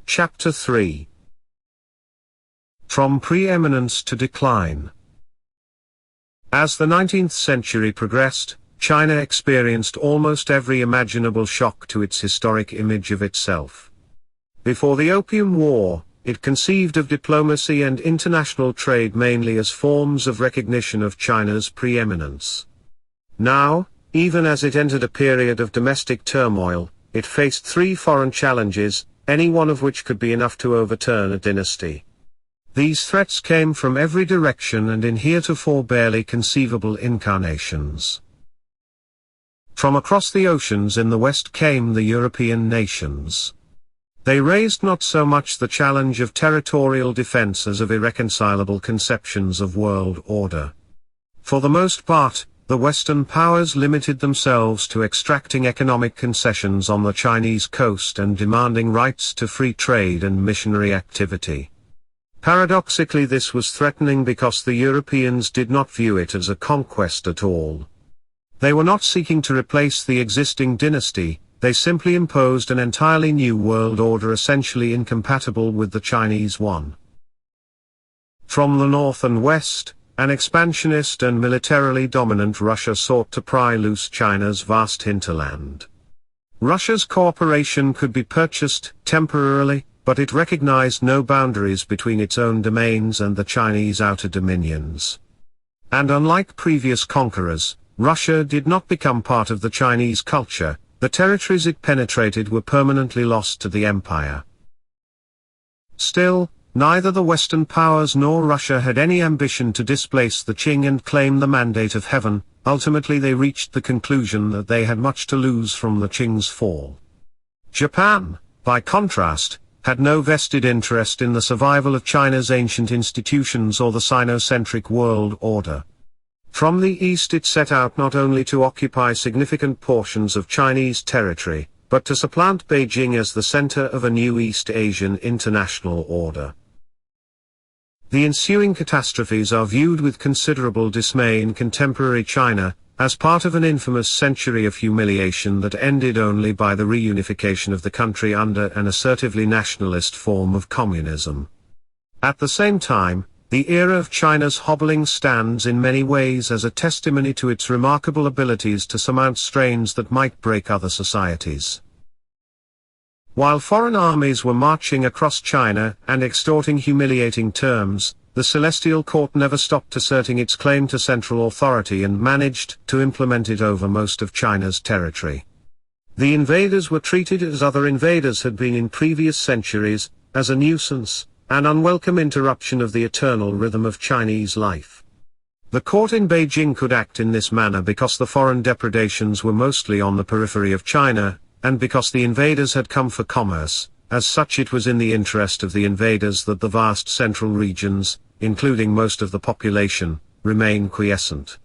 Chapter 3. From Preeminence to Decline. As the 19th century progressed, China experienced almost every imaginable shock to its historic image of itself. Before the Opium War, it conceived of diplomacy and international trade mainly as forms of recognition of China's preeminence. Now, even as it entered a period of domestic turmoil, it faced three foreign challenges, any one of which could be enough to overturn a dynasty. These threats came from every direction and in heretofore barely conceivable incarnations. From across the oceans in the west came the European nations. They raised not so much the challenge of territorial defense as of irreconcilable conceptions of world order. For the most part, the Western powers limited themselves to extracting economic concessions on the Chinese coast and demanding rights to free trade and missionary activity. Paradoxically, this was threatening because the Europeans did not view it as a conquest at all. They were not seeking to replace the existing dynasty, they simply imposed an entirely new world order essentially incompatible with the Chinese one. From the north and west, an expansionist and militarily dominant Russia sought to pry loose China's vast hinterland. Russia's cooperation could be purchased temporarily, but it recognized no boundaries between its own domains and the Chinese outer dominions. And unlike previous conquerors, Russia did not become part of the Chinese culture. The territories it penetrated were permanently lost to the empire. Still, neither the Western powers nor Russia had any ambition to displace the Qing and claim the mandate of heaven. Ultimately they reached the conclusion that they had much to lose from the Qing's fall. Japan, by contrast, had no vested interest in the survival of China's ancient institutions or the Sinocentric world order. From the east it set out not only to occupy significant portions of Chinese territory, but to supplant Beijing as the center of a new East Asian international order. The ensuing catastrophes are viewed with considerable dismay in contemporary China, as part of an infamous century of humiliation that ended only by the reunification of the country under an assertively nationalist form of communism. At the same time, the era of China's hobbling stands in many ways as a testimony to its remarkable abilities to surmount strains that might break other societies. While foreign armies were marching across China and extorting humiliating terms, the Celestial Court never stopped asserting its claim to central authority and managed to implement it over most of China's territory. The invaders were treated as other invaders had been in previous centuries, as a nuisance, an unwelcome interruption of the eternal rhythm of Chinese life. The court in Beijing could act in this manner because the foreign depredations were mostly on the periphery of China, and because the invaders had come for commerce. As such, it was in the interest of the invaders that the vast central regions, including most of the population, remain quiescent.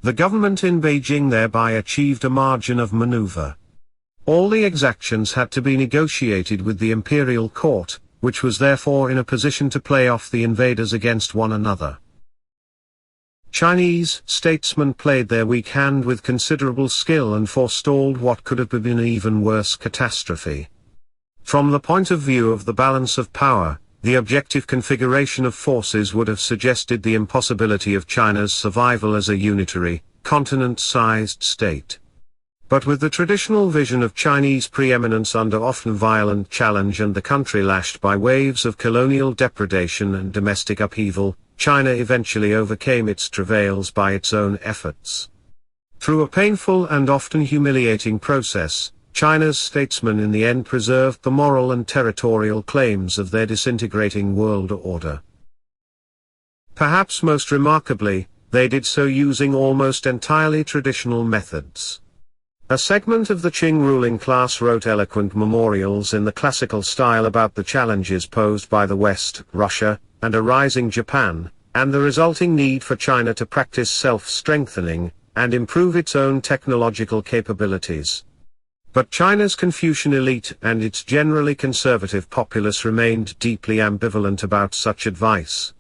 The government in Beijing thereby achieved a margin of maneuver. All the exactions had to be negotiated with the imperial court, which was therefore in a position to play off the invaders against one another. Chinese statesmen played their weak hand with considerable skill and forestalled what could have been an even worse catastrophe. From the point of view of the balance of power, the objective configuration of forces would have suggested the impossibility of China's survival as a unitary, continent-sized state. But with the traditional vision of Chinese preeminence under often violent challenge and the country lashed by waves of colonial depredation and domestic upheaval, China eventually overcame its travails by its own efforts. Through a painful and often humiliating process, China's statesmen in the end preserved the moral and territorial claims of their disintegrating world order. Perhaps most remarkably, they did so using almost entirely traditional methods. A segment of the Qing ruling class wrote eloquent memorials in the classical style about the challenges posed by the West, Russia, and a rising Japan, and the resulting need for China to practice self-strengthening, and improve its own technological capabilities. But China's Confucian elite and its generally conservative populace remained deeply ambivalent about such advice.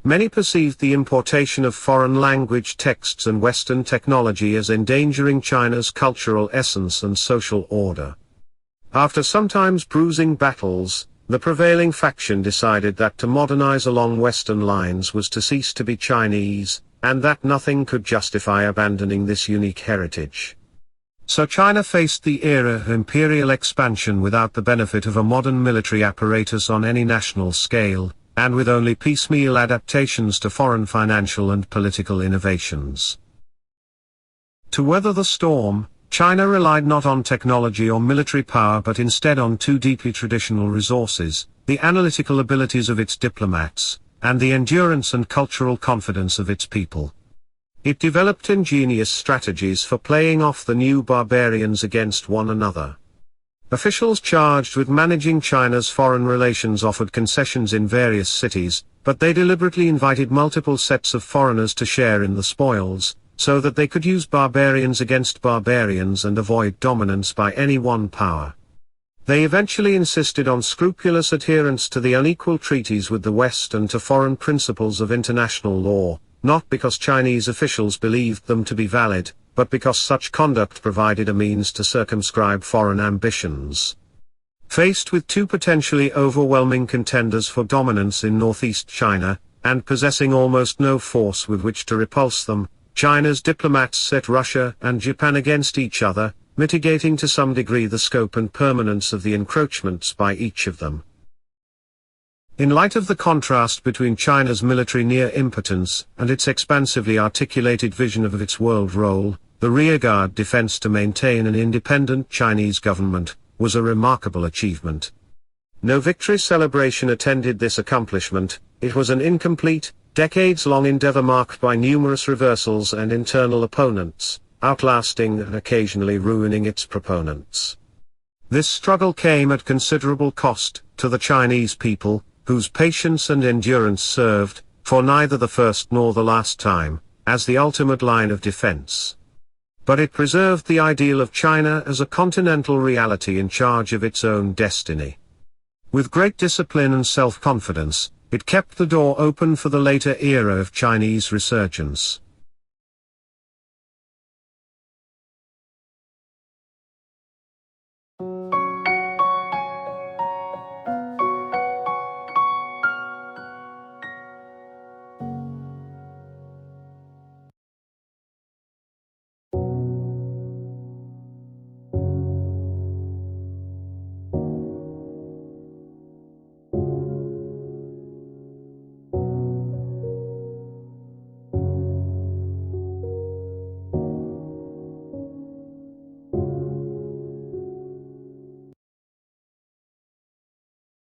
Many perceived the importation of foreign language texts and Western technology as endangering China's cultural essence and social order. After sometimes bruising battles, The prevailing faction decided that to modernize along Western lines was to cease to be Chinese, and that nothing could justify abandoning this unique heritage. So China faced the era of imperial expansion without the benefit of a modern military apparatus on any national scale, and with only piecemeal adaptations to foreign financial and political innovations. To weather the storm, China relied not on technology or military power but instead on two deeply traditional resources, the analytical abilities of its diplomats, and the endurance and cultural confidence of its people. It developed ingenious strategies for playing off the new barbarians against one another. Officials charged with managing China's foreign relations offered concessions in various cities, but they deliberately invited multiple sets of foreigners to share in the spoils, so that they could use barbarians against barbarians and avoid dominance by any one power. They eventually insisted on scrupulous adherence to the unequal treaties with the West and to foreign principles of international law, not because Chinese officials believed them to be valid, but because such conduct provided a means to circumscribe foreign ambitions. Faced with two potentially overwhelming contenders for dominance in northeast China, and possessing almost no force with which to repulse them, China's diplomats set Russia and Japan against each other, mitigating to some degree the scope and permanence of the encroachments by each of them. In light of the contrast between China's military near impotence and its expansively articulated vision of its world role, the rearguard defense to maintain an independent Chinese government was a remarkable achievement. No victory celebration attended this accomplishment. It was an incomplete, decades-long endeavor marked by numerous reversals and internal opponents, outlasting and occasionally ruining its proponents. This struggle came at considerable cost to the Chinese people, whose patience and endurance served, for neither the first nor the last time, as the ultimate line of defense. But it preserved the ideal of China as a continental reality in charge of its own destiny. With great discipline and self-confidence, it kept the door open for the later era of Chinese resurgence.